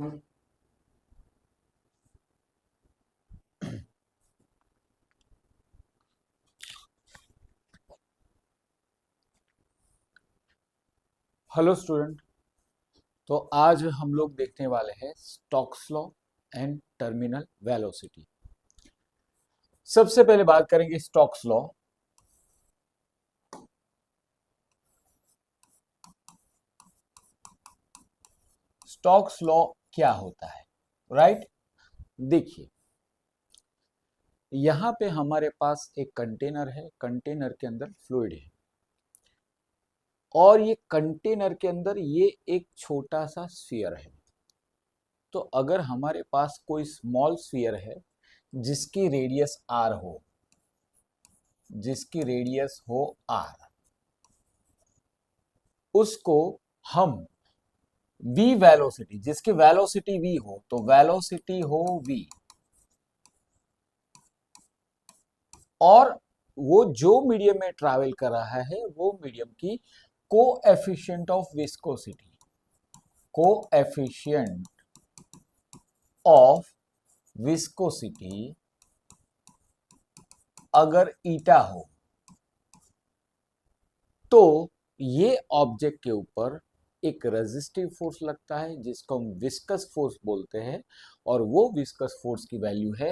Hello student. तो आज हम लोग देखने वाले हैं Stokes law and terminal velocity. सबसे पहले बात करेंगे स्टोक्स लॉ। स्टोक्स लॉ क्या होता है, राइट? देखिए, यहां पे हमारे पास एक कंटेनर है, कंटेनर के अंदर फ्लूइड है और ये कंटेनर के अंदर ये एक छोटा सा स्फीयर है। तो अगर हमारे पास कोई स्मॉल स्फीयर है जिसकी रेडियस आर हो, जिसकी रेडियस हो आर, उसको हम v वेलोसिटी, जिसकी वेलोसिटी v हो, तो वेलोसिटी हो v, और वो जो मीडियम में ट्रैवल कर रहा है वो मीडियम की coefficient of viscosity, coefficient of viscosity अगर ईटा हो, तो ये ऑब्जेक्ट के ऊपर एक रेजिस्टिव फोर्स लगता है जिसको हम विस्कस फोर्स बोलते हैं, और वो विस्कस फोर्स की वैल्यू है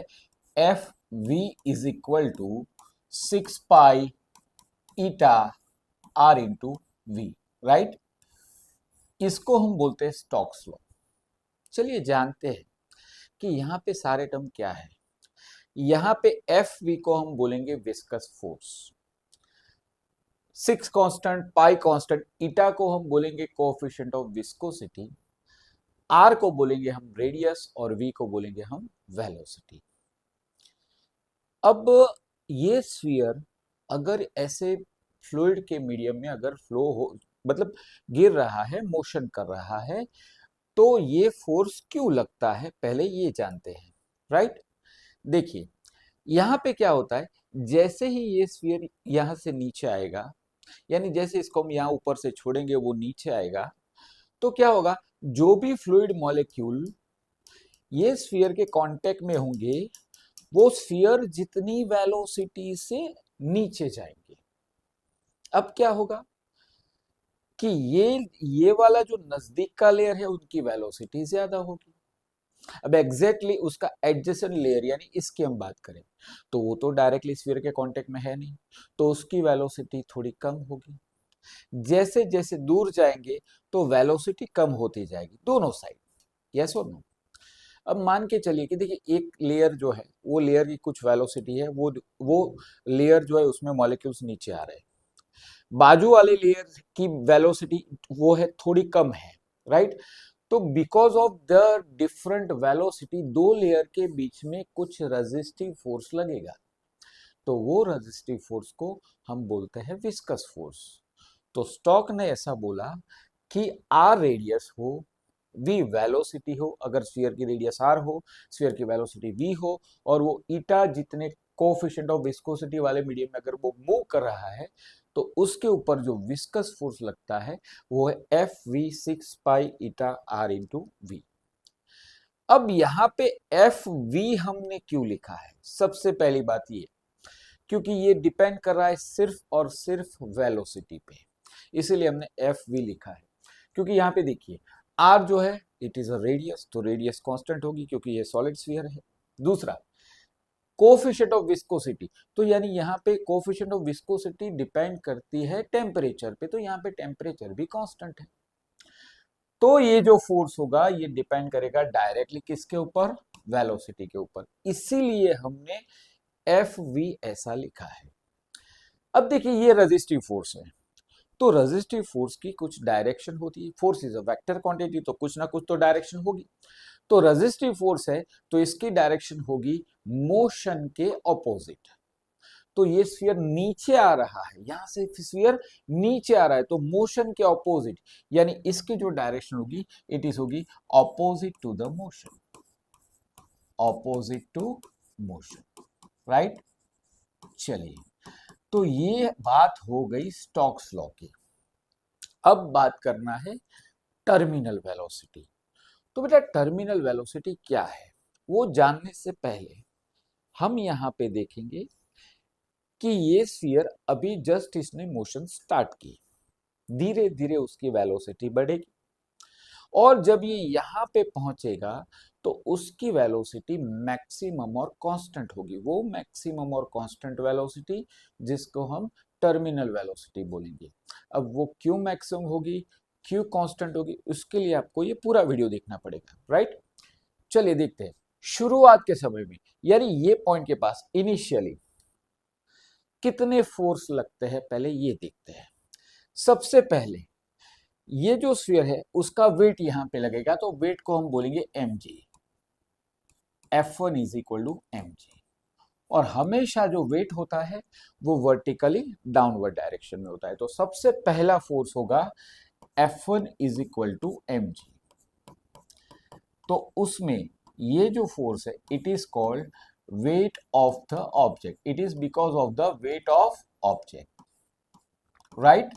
F V is equal to 6 pi eta r into V, right? इसको हम बोलते हैं स्टोक्स लॉ। चलिए जानते हैं कि यहां पे सारे टर्म क्या है। यहां पे एफ वी को हम बोलेंगे viscous force, 6 constant, pi constant, eta को हम बोलेंगे कोएफिशिएंट ऑफ विस्कोसिटी, आर को बोलेंगे हम रेडियस और वी को बोलेंगे हम वेलोसिटी। अब ये स्फीयर अगर ऐसे फ्लूइड के मीडियम में अगर फ्लो हो, मतलब गिर रहा है, मोशन कर रहा है, तो ये फोर्स क्यों लगता है, पहले ये जानते हैं, राइट? देखिए, यहां पे क्या होता है, जैसे ही ये स्फीयर यहां से नीचे आएगा, यानी जैसे इसको हम यहां ऊपर से छोड़ेंगे वो नीचे आएगा, तो क्या होगा, जो भी फ्लूइड मॉलिक्यूल ये स्फीयर के कांटेक्ट में होंगे, वो स्फीयर जितनी वेलोसिटी से नीचे जाएंगे। अब क्या होगा कि ये वाला जो नजदीक का लेयर है उनकी वेलोसिटी ज्यादा होगी। अब एग्जैक्टली उसका एडजेसेंट लेयर यानी इसकी हम बात करें, तो वो तो डायरेक्टली स्फीयर के कांटेक्ट में है नहीं, तो उसकी वेलोसिटी थोड़ी कम होगी। जैसे जैसे दूर जाएंगे तो वेलोसिटी कम होती जाएगी दोनों साइड। यस और नो? अब मान के चलिए कि देखिए, एक लेयर जो है वो लेयर की कुछ वेलोसिटी है, वो लेयर जो है उसमें मॉलिक्यूल्स नीचे आ रहे हैं, बाजू वाले लेयर की वेलोसिटी वो है थोड़ी कम है, राइट? तो because of the different velocity दो लेयर के बीच में कुछ रेजिस्टिव फोर्स लगेगा, तो वो रेजिस्टिव फोर्स को हम बोलते हैं विस्कस फोर्स। तो स्टोक ने ऐसा बोला कि आर रेडियस हो, वी वेलोसिटी हो, अगर स्फीयर की रेडियस आर हो, स्फीयर की वेलोसिटी वी हो, और वो ईटा जितने कोएफिशिएंट ऑफ विस्कोसिटी वाले मीडियम में अगर वो मूव कर रहा है, तो उसके ऊपर जो विस्कस फोर्स लगता है वो है F V 6 pi eta r into we. अब यहां पे एफ वी हमने क्यों लिखा है? सबसे पहली बात ये, क्योंकि ये डिपेंड कर रहा है सिर्फ और सिर्फ वेलोसिटी पे, इसीलिए हमने एफ वी लिखा है। क्योंकि यहाँ पे देखिए, आर जो है इट इज अ रेडियस, तो रेडियस कांस्टेंट होगी क्योंकि ये सॉलिड स्फीयर है। दूसरा, कोफिशिएंट ऑफ विस्कोसिटी, तो यानी यहाँ पे कोफिशिएंट ऑफ विस्कोसिटी डिपेंड करती है टेम्परेचर पे, तो यहाँ पे टेम्परेचर भी कांस्टेंट है। तो ये जो फोर्स होगा ये डिपेंड करेगा डायरेक्टली किसके ऊपर? वेलोसिटी के ऊपर, इसीलिए हमने एफ वी ऐसा लिखा है। अब देखिए, ये रेजिस्टिव फोर्स है, तो रेजिस्टिव फोर्स की कुछ डायरेक्शन होती है। Force is a vector quantity, तो कुछ ना कुछ तो डायरेक्शन होगी। तो रेजिस्टिव फोर्स है तो इसकी डायरेक्शन होगी मोशन के ऑपोजिट। तो ये स्फीयर नीचे आ रहा है, यहां से स्फीयर नीचे आ रहा है, तो मोशन के ऑपोजिट, यानी इसकी जो डायरेक्शन होगी इट इज होगी opposite to the motion, opposite to motion, right? चलिए, तो ये बात हो गई स्टोक्स लॉ की। अब बात करना है टर्मिनल वेलोसिटी। तो बेटा टर्मिनल वेलोसिटी क्या है वो जानने से पहले हम यहां पे देखेंगे कि ये स्फीयर अभी जस्ट इसने मोशन स्टार्ट की, धीरे धीरे उसकी वेलोसिटी बढ़ेगी और जब ये यहां पे पहुंचेगा तो उसकी वेलोसिटी मैक्सिमम और कांस्टेंट होगी, वो मैक्सिमम और कांस्टेंट वेलोसिटी जिसको हम टर्मिनल वेलोसिटी बोलेंगे। अब वो क्यों मैक्सिमम होगी, क्यों कांस्टेंट होगी, उसके लिए आपको ये पूरा वीडियो देखना पड़ेगा, राइट। चलिए देखते हैं शुरुआत के समय में, यानी ये पॉइंट के पास इनिशियली कितने फोर्स लगते हैं पहले ये देखते हैं। सबसे पहले ये जो स्फीयर है उसका वेट यहां पे लगेगा, तो वेट को हम बोलेंगे mg, F1 is equal to mg। और हमेशा जो वेट होता है वो वर्टिकली डाउनवर्ड डायरेक्शन में होता है, तो सबसे पहला फोर्स होगा F1 is equal to mg। तो उसमें ये जो फोर्स है it is called wait of the object, it is because of the weight of object, right.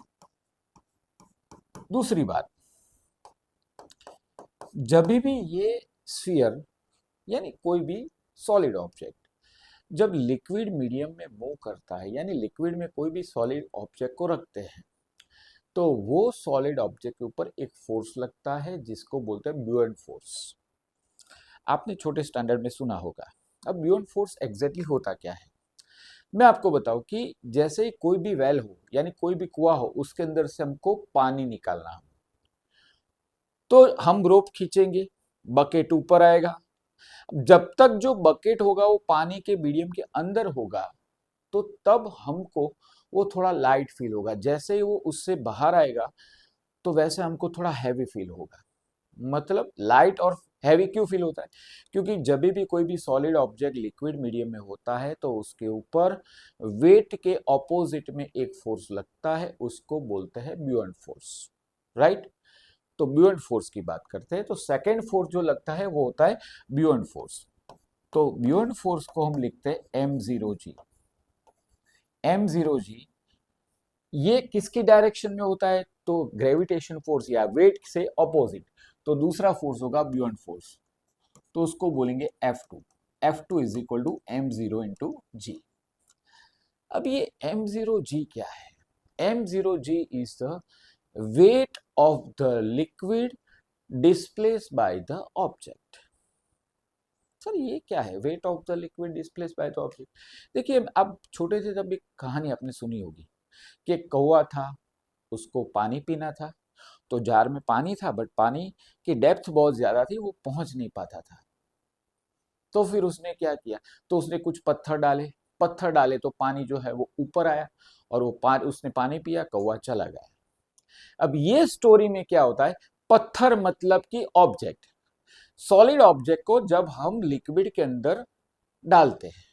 दूसरी बात, जब भी ये स्फीयर यानी कोई भी सॉलिड ऑब्जेक्ट जब लिक्विड मीडियम में मूव करता है, यानी लिक्विड में कोई भी सॉलिड ऑब्जेक्ट को रखते हैं, तो वो सॉलिड ऑब्जेक्ट के ऊपर एक फोर्स लगता है जिसको बोलते हैं ब्यूएंट फोर्स। आपने छोटे स्टैंडर्ड में सुना होगा। अब ब्यूएंट फोर्स एग्जैक्टली होता क्या है, मैं आपको बताऊं कि जैसे ही कोई भी वेल हो यानी कोई भी कुआं हो उसके अंदर से हमको पानी निकालना हो, तो हम रोप खींचेंगे, बकेट ऊपर आएगा। जब तक जो बकेट होगा वो पानी के मीडियम के अंदर होगा तो तब हमको वो थोड़ा लाइट फील होगा, जैसे ही वो उससे बाहर आएगा तो वैसे हमको थोड़ा हैवी फील होगा। मतलब लाइट और हैवी क्यों फील होता है, क्योंकि जब भी कोई भी सॉलिड ऑब्जेक्ट लिक्विड मीडियम में होता है तो उसके ऊपर वेट के ऑपोजिट में एक फोर्स लगता है, उसको बोलते हैं ब्यूएंट फोर्स, राइट। तो ब्यूएंट फोर्स की बात करते हैं, तो सेकेंड फोर्स जो लगता है वो होता है ब्यूएंट फोर्स। तो ब्यूएंट फोर्स को हम लिखते हैं m0g। m0g ये किसकी डायरेक्शन में होता है, तो ग्रेविटेशन फोर्स या वेट से ऑपोजिट, तो दूसरा फोर्स होगा ब्यूएंट फोर्स, तो उसको बोलेंगे F2। F2 is equal to m0 into g. अब ये m0g क्या है, m0g is the weight of the liquid displaced by the object। Sir ये क्या है, weight of the liquid displaced by the object. देखिए अब छोटे थे तब एक कहानी आपने सुनी होगी कि एक कौवा था, उसको पानी पीना था, तो जार में पानी था बट पानी की डेप्थ बहुत ज्यादा थी, वो पहुंच नहीं पाता था। तो फिर उसने क्या किया, तो उसने कुछ पत्थर डाले तो पानी जो है वो ऊपर आया और वो उसने पानी पिया, कौवा चला गया। अब ये स्टोरी में क्या होता है, पत्थर मतलब कि ऑब्जेक्ट, सॉलिड ऑब्जेक्ट को जब हम लिक्विड के अंदर डालते हैं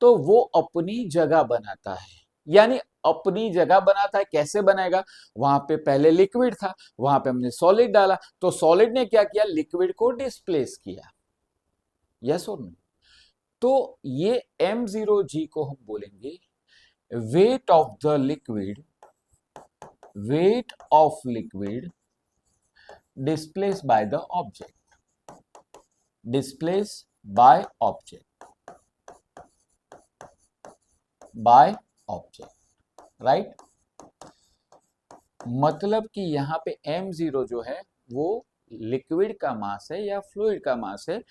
तो वो अपनी जगह बनाता है, यानी अपनी जगह बनाता है। कैसे बनाएगा, वहां पे पहले लिक्विड था, वहां पे हमने सॉलिड डाला, तो सॉलिड ने क्या किया, लिक्विड को डिस्प्लेस किया, यस और नो। तो ये m0g को हम बोलेंगे wait of the liquid, weight of liquid displaced by the object, displaced by object, by object, right। मतलब कि यहाँ पे m0 जो है वो लिक्विड का मास है या फ्लूइड का मास है,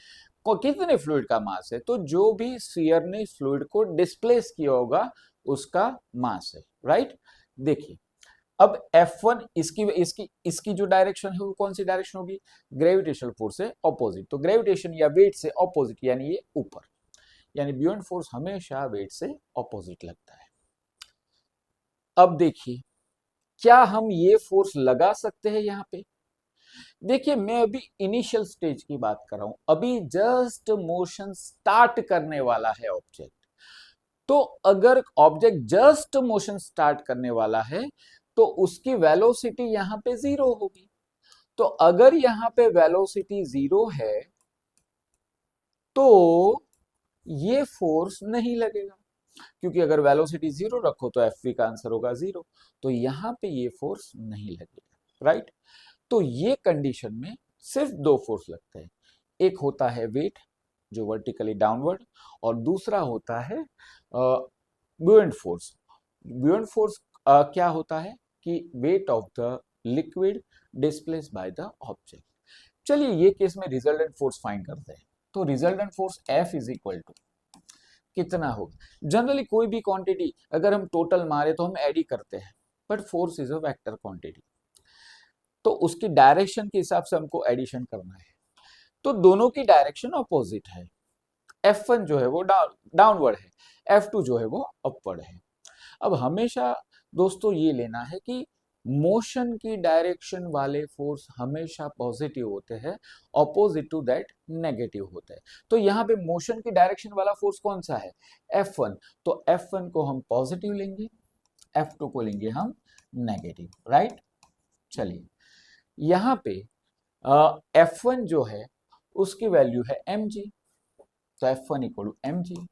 कितने फ्लूइड का मास है, तो जो भी स्फीयर ने फ्लूइड को डिस्प्लेस किया होगा उसका मास है, राइट। देखिए अब F1 इसकी जो डायरेक्शन है वो कौन सी डायरेक्शन होगी, ग्रेविटेशनल फोर्स से ऑपोजिट, तो ग्रेविटेशन या वेट से ऑपोजिट यानी ये ऊपर, यानी ब्यूएंट फोर्स हमेशा वेट से ऑपोजिट लगता है। अब देखिए क्या हम ये फोर्स लगा सकते हैं यहां पे, देखिए मैं अभी इनिशियल स्टेज की बात कर रहा हूं, अभी जस्ट मोशन स्टार्ट करने वाला है ऑब्जेक्ट। तो अगर ऑब्जेक्ट जस्ट मोशन स्टार्ट करने वाला है तो उसकी वेलोसिटी यहां पे 0 होगी। तो अगर यहां पे वेलोसिटी 0 है तो ये फोर्स नहीं लगेगा, क्योंकि अगर वेलोसिटी 0 रखो तो एफ का आंसर होगा 0, तो यहां पे ये फोर्स नहीं लगेगा, राइट। तो ये कंडीशन में सिर्फ दो फोर्स लगते हैं, एक होता है वेट जो वर्टिकली डाउनवर्ड और दूसरा होता है ब्यूएंट फोर्स। ब्यूएंट फोर्स क्या होता है कि wait of the liquid displace by the object. चलिए ये केस में रिजल्टेंट फोर्स फाइंड करते हैं। तो resultant force F is equal to कितना होगा। जनरली कोई भी क्वांटिटी अगर हम टोटल मारे तो हम एड ही करते हैं, but force is a vector quantity, तो उसकी डायरेक्शन के हिसाब से हमको एडिशन करना है। तो दोनों की डायरेक्शन अपोजिट है। F1 जो है वो डाउनवर्ड है, F2 जो है वो अपवर्ड है। अब हमेशा दोस्तों ये लेना है कि मोशन की डायरेक्शन वाले फोर्स हमेशा पॉजिटिव होते हैं, ऑपोजिट टू दैट नेगेटिव होते हैं। तो यहाँ पे मोशन की डायरेक्शन वाला फोर्स कौन सा है, F1। तो F1 को हम पॉजिटिव लेंगे, F2 को लेंगे हम नेगेटिव, राइट। चलिए यहाँ पे F1 जो है उसकी वैल्यू है mg, तो F1 इक्वल टू mg,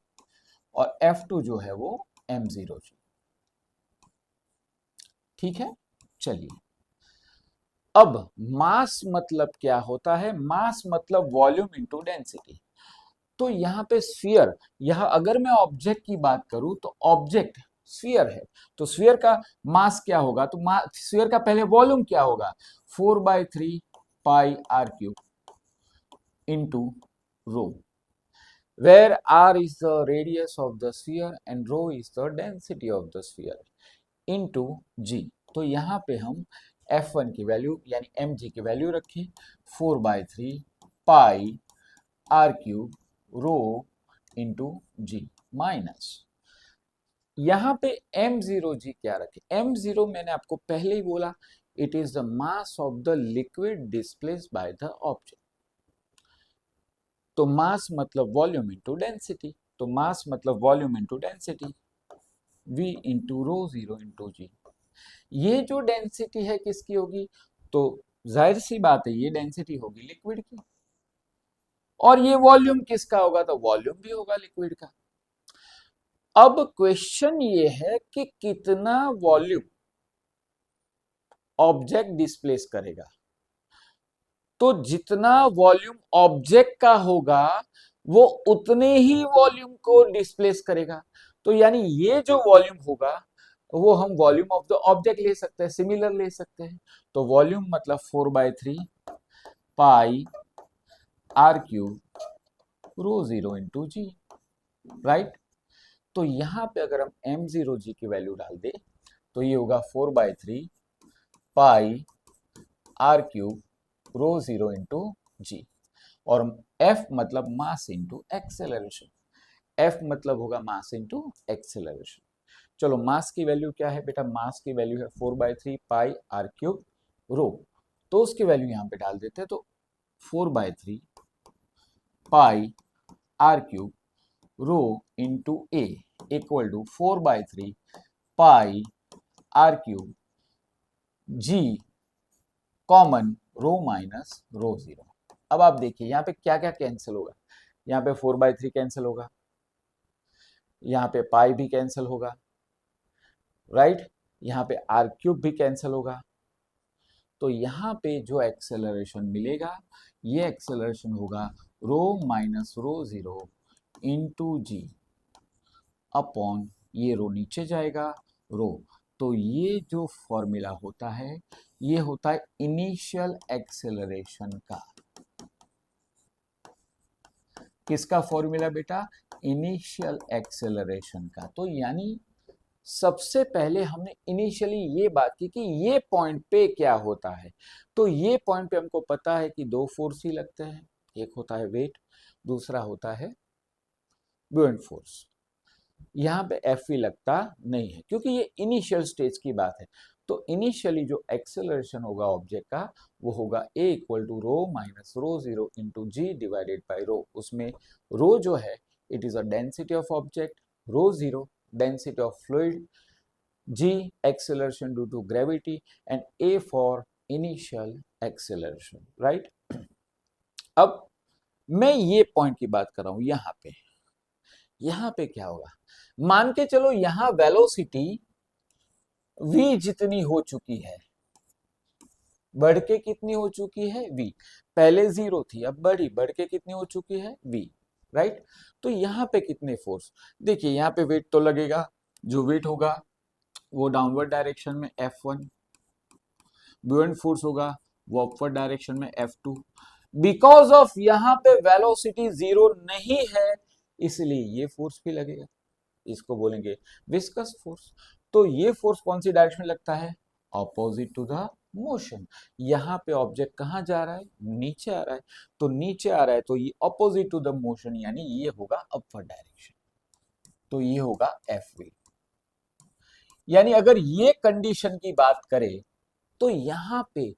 और F2 जो है वो m0g। ठीक है। चलिए अब मास मतलब क्या होता है, मास मतलब वॉल्यूम इनटू डेंसिटी। तो यहाँ पे स्फीयर, यहाँ अगर मैं ऑब्जेक्ट की बात करूं तो ऑब्जेक्ट स्फीयर है, तो स्फीयर का मास क्या होगा, तो स्फीयर का पहले वॉल्यूम क्या होगा, 4/3 pi r cube into rho, where r is the radius of the sphere and rho is the density of the sphere into g। तो यहाँ पे हम F1 की वैल्यू यानी mg की वैल्यू रखें 4/3 pi r cube rho into g minus, यहाँ पे m0g क्या रखें, m0 मैंने आपको पहले ही बोला, it is the mass of the liquid displace by the object. तो मास मतलब वॉल्यूम इंटू डेंसिटी, तो मास मतलब volume into density, v into rho 0 into g. ये जो डेंसिटी है किसकी होगी, तो जाहिर सी बात है ये डेंसिटी होगी लिक्विड की, और ये वॉल्यूम किसका होगा, तो वॉल्यूम भी होगा लिक्विड का। अब क्वेश्चन ये है कि कितना वॉल्यूम ऑब्जेक्ट डिस्प्लेस करेगा। तो जितना वॉल्यूम ऑब्जेक्ट का होगा वो उतने ही वॉल्यूम को डिस्प्लेस करेगा। तो यानी ये जो वॉल्यूम होगा वो हम वॉल्यूम ऑफ द ऑब्जेक्ट ले सकते हैं, सिमिलर ले सकते हैं। तो वॉल्यूम मतलब 4/3 पाई r क्यूब रो 0 इंटू जी, राइट। तो यहां पे अगर हम m0g की वैल्यू डाल दे तो ये होगा 4/3 पाई r क्यूब रो 0 इंटू जी, और F मतलब मास इंटू एक्सेलरेशन, F मतलब होगा मास इंटू एक्सेलरेशन। चलो मास की वैल्यू क्या है बेटा, मास की वैल्यू है 4/3 पाई r क्यूब रो, तो उसकी वैल्यू यहां पे डाल देते हैं, तो 4/3 pi r cube rho into a equal to 4/3 pi r cube g common rho minus rho 0। अब आप देखिए यहाँ पे क्या क्या कैंसिल होगा, यहाँ पे 4/3 कैंसिल होगा, यहाँ पे पाई भी कैंसिल होगा, राइट, यहाँ पे r क्यूब भी कैंसिल होगा। तो यहाँ पे जो एक्सेलरेशन मिलेगा ये एक्सेलरेशन होगा रो माइनस रो 0 इंटू जी अपॉन ये रो नीचे जाएगा रो। तो ये जो फॉर्मूला होता है ये होता है इनिशियल एक्सेलरेशन का। किसका फॉर्मूला बेटा, इनिशियल एक्सेलरेशन का। तो यानी सबसे पहले हमने इनिशियली ये बात की कि ये पॉइंट पे क्या होता है। तो ये पॉइंट पे हमको पता है कि दो फोर्स ही लगते हैं, एक होता है वेट, दूसरा होता है ब्यूएंट फोर्स। यहाँ पे F लगता नहीं है क्योंकि ये इनिशियल स्टेज की बात है। तो इनिशियली जो एक्सेलरेशन होगा ऑब्जेक्ट का वो होगा a equal to rho minus rho 0 into G divided by rho. उसमें रो जो है it is a density of object, rho 0 density of fluid, g acceleration due to gravity and a for initial acceleration, right। अब मैं ये point की बात कर रहा हूं, यहां पे क्या होगा, मान के चलो यहां वेलोसिटी v जितनी हो चुकी है, बढ़ के कितनी हो चुकी है v, पहले 0 थी अब बढ़ के कितनी हो चुकी है v, राइट। तो यहाँ पे कितने फोर्स, देखिए यहाँ पे वेट तो लगेगा, जो वेट होगा वो डाउनवर्ड डायरेक्शन में F1, बुओयंट फोर्स होगा वो अपवर्ड डायरेक्शन में F2। बिकॉज ऑफ यहाँ पे वेलोसिटी 0 नहीं है इसलिए ये फोर्स भी लगेगा, इसको बोलेंगे विस्कस फोर्स। तो ये फोर्स कौन सी डायरेक्शन में लगता है, ऑपोजिट टू द मोशन। यहाँ पे ऑब्जेक्ट कहाँ जा रहा है, नीचे आ रहा है, तो नीचे आ रहा है तो ये ऑपोजिट टू द मोशन यानी ये होगा अपवर्ड डायरेक्शन, तो ये होगा Fv। यानी अगर ये कंडीशन की बात करें तो यहां पे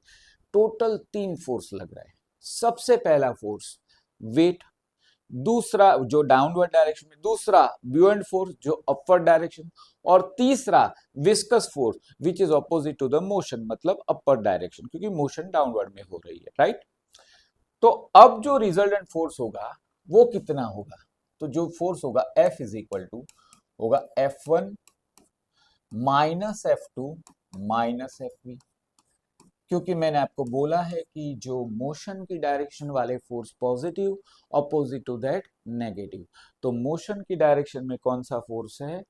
टोटल 3 फोर्स लग रहा है। सबसे पहला फोर्स वेट, दूसरा जो डाउनवर्ड डायरेक्शन में, दूसरा ब्यूएंट फोर्स जो अपवर्ड डायरेक्शन, और तीसरा viscous force which is opposite to the motion, मतलब अपवर्ड डायरेक्शन क्योंकि मोशन डाउनवर्ड में हो रही है, राइट। तो अब जो रिजल्टेंट फोर्स होगा वो कितना होगा, तो जो फोर्स होगा F इज इक्वल टू होगा F1 minus F2 minus Fv, क्योंकि मैंने आपको बोला है कि जो मोशन की डायरेक्शन वाले force positive, opposite to that negative. तो मोशन की डायरेक्शन में कौन सा फोर्स है,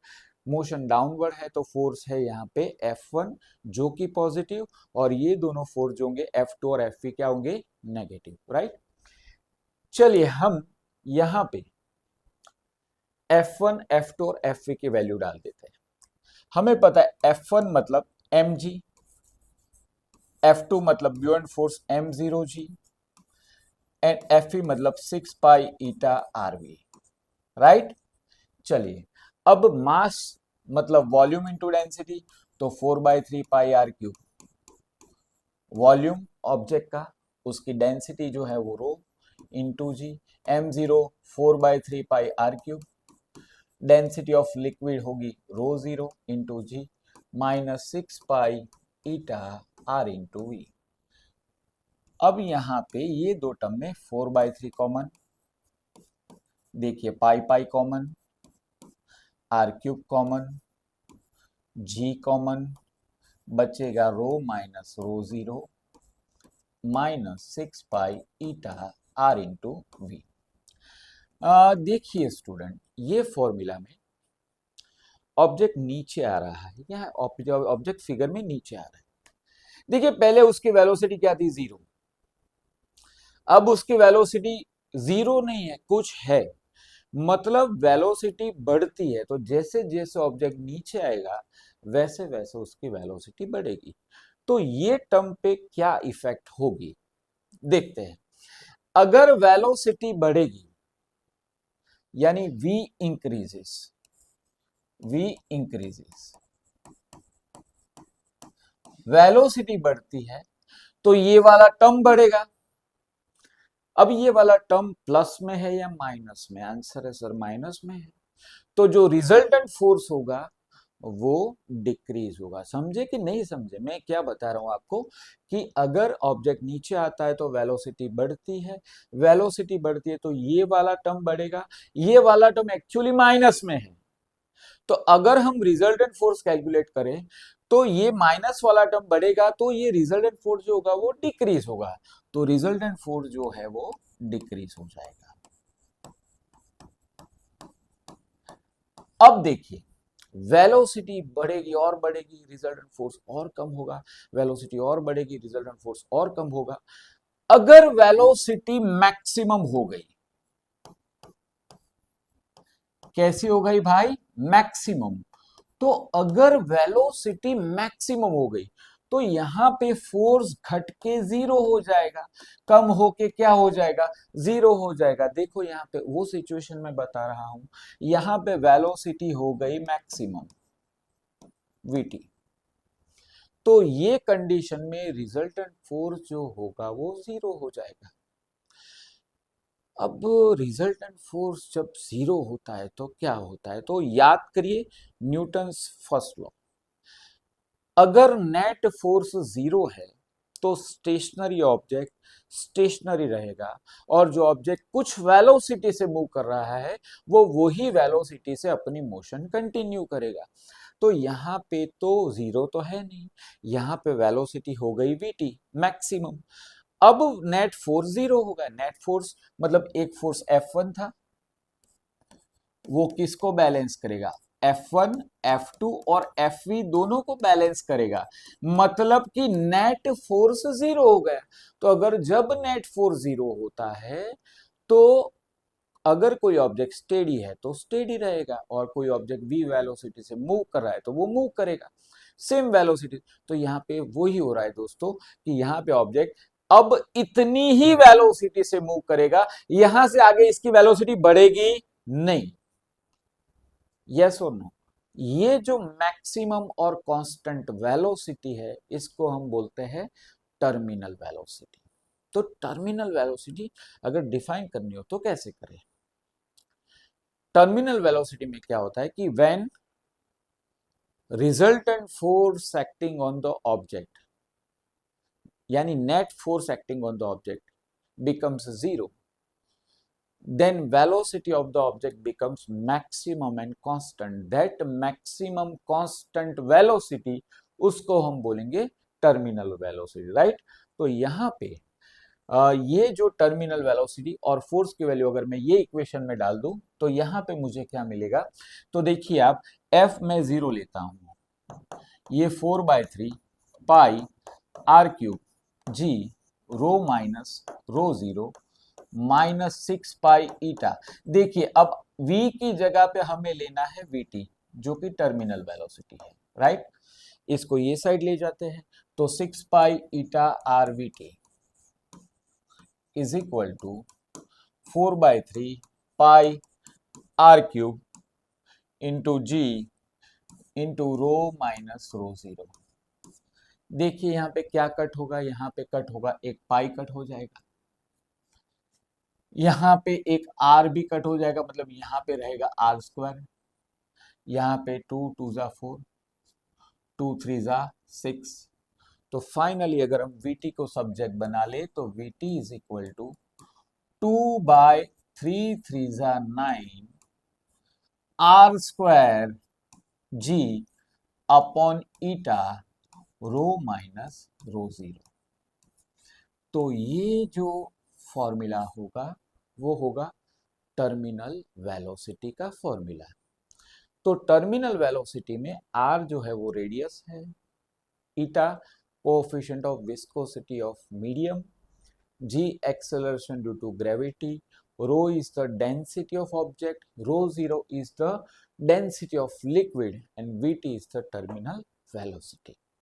मोशन डाउनवर्ड है तो फोर्स है यहाँ पे F1 जो कि पॉजिटिव, और ये दोनों फोर्स जो होंगे F2 और Fv क्या होंगे, नेगेटिव, राइट। चलिए हम यहाँ पे F1, F2 और Fv की वैल्यू डाल देते हैं। हमें पता है F1 मतलब mg, F2 मतलब ब्यूएंट फोर्स m0g एंड Fv मतलब 6 पाई ईटा rv, राइट। चलिए अब मास मतलब वॉल्यूम इंटू डेंसिटी, तो 4/3 pi r cube volume object का, उसकी डेंसिटी जो है वो rho into g, m0 4/3 pi r cube, density of liquid होगी rho 0 into g minus 6 pi eta r into we. अब यहाँ पे ये दो टर्म में 4/3 कॉमन, देखिए pi pi common, r cube common, g common, बचेगा rho minus rho 0 minus 6 pi eta r into v. देखिए स्टूडेंट, ये फॉर्मूला में ऑब्जेक्ट नीचे आ रहा है, यहाँ ऑब्जेक्ट फिगर में नीचे आ रहा है। देखिए पहले उसकी वेलोसिटी क्या थी, 0, अब उसकी वेलोसिटी 0 नहीं है, कुछ है, मतलब वेलोसिटी बढ़ती है, तो जैसे जैसे ऑब्जेक्ट नीचे आएगा वैसे वैसे उसकी वेलोसिटी बढ़ेगी। तो ये टर्म पे क्या इफेक्ट होगी देखते हैं। अगर वेलोसिटी बढ़ेगी यानी v इंक्रीजेस, वेलोसिटी बढ़ती है तो ये वाला टर्म बढ़ेगा। अब ये वाला टर्म प्लस में है या माइनस में, आंसर है सर माइनस में है, तो जो रिजल्टेंट फोर्स होगा वो डिक्रीज होगा। समझे कि नहीं समझे, मैं क्या बता रहा हूं आपको कि अगर ऑब्जेक्ट नीचे आता है तो वेलोसिटी बढ़ती है, वेलोसिटी बढ़ती है तो ये वाला टर्म बढ़ेगा, ये वाला टर्म एक्चुअली माइनस में है, तो अगर हम रिजल्टेंट फोर्स कैलकुलेट करें तो ये माइनस वाला टर्म बढ़ेगा तो ये रिजल्टेंट फोर्स जो होगा वो डिक्रीज होगा, तो रिजल्टेंट फोर्स जो है वो डिक्रीज हो जाएगा। अब देखिए वेलोसिटी बढ़ेगी और बढ़ेगी, रिजल्टेंट फोर्स और कम होगा, वेलोसिटी और बढ़ेगी, रिजल्टेंट फोर्स और कम होगा। अगर वेलोसिटी मैक्सिमम हो गई, कैसी हो गई भाई, मैक्सिमम, तो अगर वेलोसिटी मैक्सिमम हो गई तो यहां पे फोर्स घट के 0 हो जाएगा, कम होके क्या हो जाएगा, 0 हो जाएगा। देखो यहां पे वो सिचुएशन में बता रहा हूं, यहां पे वेलोसिटी हो गई मैक्सिमम vt, तो ये कंडीशन में रिजल्टेंट फोर्स जो होगा वो 0 हो जाएगा। अब रिजल्टेंट फोर्स जब 0 होता है तो क्या होता है, तो याद करिए न्यूटन्स फर्स्ट लॉ, अगर नेट फोर्स 0 है तो स्टेशनरी ऑब्जेक्ट स्टेशनरी रहेगा, और जो ऑब्जेक्ट कुछ वेलोसिटी से मूव कर रहा है वो वही वेलोसिटी से अपनी मोशन कंटिन्यू करेगा। तो यहाँ पे तो जीरो तो है नहीं, यहाँ पे वेलोसिटी हो गई वीटी मैक्सिमम। अब नेट फोर्स जीरो होगा, नेट फोर्स मतलब एक फोर्स F1 था, वो किसको बैलेंस करेगा, F1 F2 और Fv दोनों को बैलेंस करेगा, मतलब कि नेट फोर्स जीरो हो गया। तो अगर जब नेट फोर्स जीरो होता है तो अगर कोई ऑब्जेक्ट स्टेडी है तो स्टेडी रहेगा, और कोई ऑब्जेक्ट v वेलोसिटी से मूव कर रहा है तो वो मूव करेगा सेम वेलोसिटी। तो यहाँ पे वही हो रहा है दोस्तों कि यहाँ पे ऑब्जेक्ट अब इतनी ही वेलोसिटी से मूव करेगा, यहां से आगे इसकी वेलोसिटी बढ़ेगी नहीं। यस और नो? ये जो मैक्सिमम और कांस्टेंट वेलोसिटी है इसको हम बोलते हैं टर्मिनल वेलोसिटी। तो टर्मिनल वेलोसिटी अगर डिफाइन करनी हो तो कैसे करें? टर्मिनल वेलोसिटी में क्या होता है कि when resultant force acting on the object, यानी net force acting on the object becomes zero, then velocity of the object becomes maximum and constant. That maximum constant velocity उसको हम बोलेंगे टर्मिनल वेलोसिटी, राइट। तो यहाँ पे ये जो terminal velocity और फोर्स की वैल्यू अगर मैं ये इक्वेशन में डाल दूं तो यहाँ पे मुझे क्या मिलेगा, तो देखिए आप F में जीरो लेता हूं, ये 4/3 pi r cube g rho minus rho zero minus 6 pi eta. देखिए अब v की जगह पे हमें लेना है vt जो कि टर्मिनल वेलोसिटी है, राइट। इसको ये साइड ले जाते हैं तो 6 pi eta r v t is equal to 4/3 pi r cube into g into rho minus rho zero. देखिए यहाँ पे क्या कट होगा, यहाँ पे कट होगा, एक पाई कट हो जाएगा, यहाँ पे एक आर भी कट हो जाएगा, मतलब यहाँ पे रहेगा आर स्क्वायर, यहाँ पे 2 2 जा 4 2 3 जा 6। तो फाइनली अगर हम vt को सब्जेक्ट बना ले तो vt इज इक्वल टू 2/3 3 जा 9 r square g upon eta rho minus rho zero. तो ये जो फॉर्मूला होगा वो होगा टर्मिनल वेलोसिटी का फॉर्मूला। तो टर्मिनल वेलोसिटी में r जो है वो रेडियस है, eta coefficient of viscosity of medium, g acceleration due to gravity, rho is the density of object, rho zero is the density of liquid, and vt is the terminal velocity.